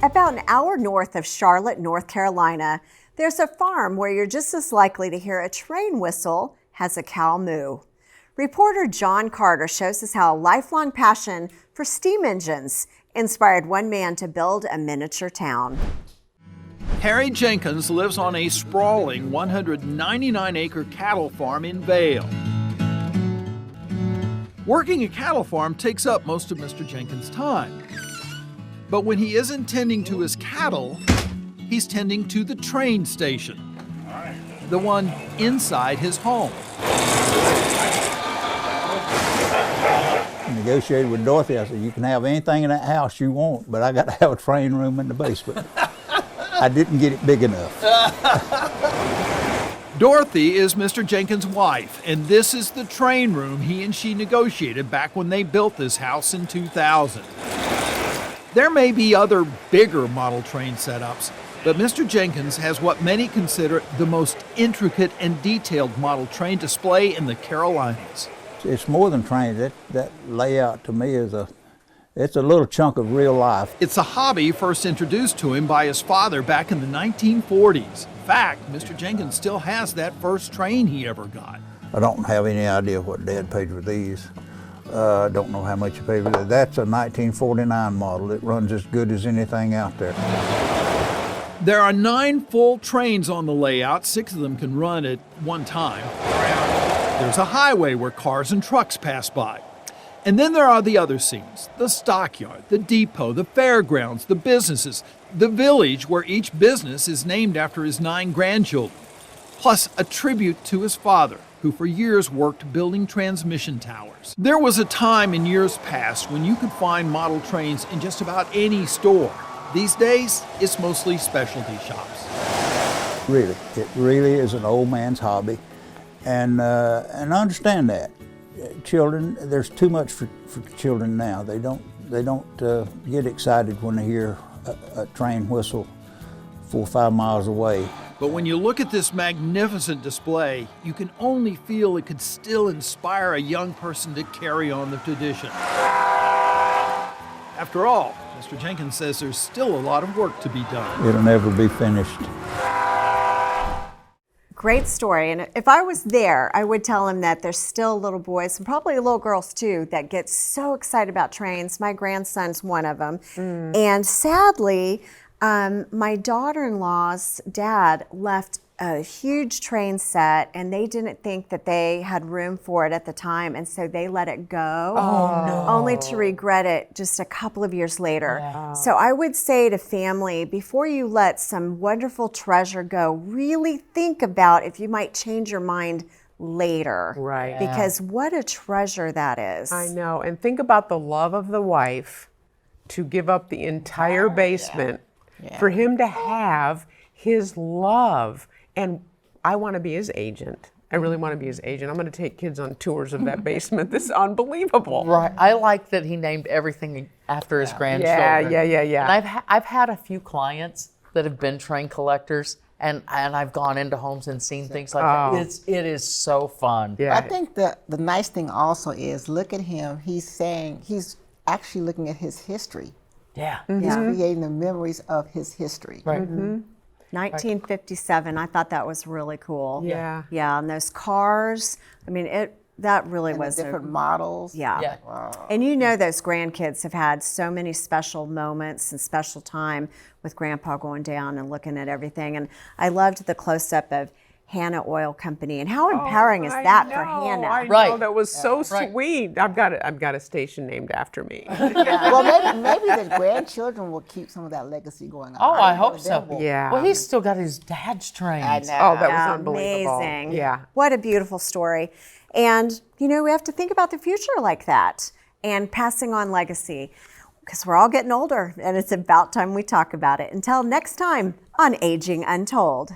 About an hour north of Charlotte, North Carolina, there's a farm where you're just as likely to hear a train whistle as a cow moo. Reporter John Carter shows us how a lifelong passion for steam engines inspired one man to build a miniature town. Harry Jenkins lives on a sprawling 199-acre cattle farm in Vail. Working a cattle farm takes up most of Mr. Jenkins' time. But when he isn't tending to his cattle, he's tending to the train station, the one inside his home. I negotiated with Dorothy. I said, you can have anything in that house you want, but I got to have a train room in the basement. I didn't get it big enough. Dorothy is Mr. Jenkins' wife, and this is the train room he and she negotiated back when they built this house in 2000. There may be other bigger model train setups, but Mr. Jenkins has what many consider the most intricate and detailed model train display in the Carolinas. It's more than trains. That layout to me is it's a little chunk of real life. It's a hobby first introduced to him by his father back in the 1940s. In fact, Mr. Jenkins still has that first train he ever got. I don't have any idea what Dad paid for these. I don't know how much he paid for that. That's a 1949 model. It runs as good as anything out there. There are 9 full trains on the layout. 6 of them can run at one time. There's a highway where cars and trucks pass by. And then there are the other scenes, the stockyard, the depot, the fairgrounds, the businesses, the village where each business is named after his 9 grandchildren, plus a tribute to his father, who for years worked building transmission towers. There was a time in years past when you could find model trains in just about any store. These days, it's mostly specialty shops. Really, it really is an old man's hobby, and I understand that. Children, there's too much for children now. They don't get excited when they hear a train whistle 4 or 5 miles away. But when you look at this magnificent display, you can only feel it could still inspire a young person to carry on the tradition. After all, Mr. Jenkins says there's still a lot of work to be done. It'll never be finished. Great story. And if I was there, I would tell him that there's still little boys and probably little girls too that get so excited about trains. My grandson's one of them. And sadly, my daughter-in-law's dad left a huge train set and they didn't think that they had room for it at the time, and so they let it go. Oh, no. Only to regret it just a couple of years later. Yeah. So I would say to family, before you let some wonderful treasure go, really think about if you might change your mind later. Right. Because what a treasure that is. I know. And think about the love of the wife to give up the entire basement for him to have his love. And I want to be his agent. I really want to be his agent. I'm going to take kids on tours of that basement. This is unbelievable. Right. I like that he named everything after his grandchildren. Yeah. And I've had a few clients that have been train collectors, and I've gone into homes and seen things like that. It is so fun. Yeah. I think the nice thing also is, look at him. He's actually looking at his history. Yeah. He's creating the memories of his history. Right. 1957, I thought that was really cool. Yeah. Yeah, and those cars, I mean, that really And was the different models. Yeah. Yeah. Wow. And you know those grandkids have had so many special moments and special time with Grandpa going down and looking at everything. And I loved the close-up of Hannah Oil Company, and how empowering is that for Hannah? I know, Right. that was so Right. sweet. I've got a station named after me. Well, maybe the grandchildren will keep some of that legacy going on. Oh, I know hope them so. will. Yeah. Well, he's still got his dad's trains. I know. Oh, that was Yeah, unbelievable. amazing. Yeah. What a beautiful story. And, you know, we have to think about the future like that and passing on legacy, because we're all getting older and it's about time we talk about it. Until next time on Aging Untold.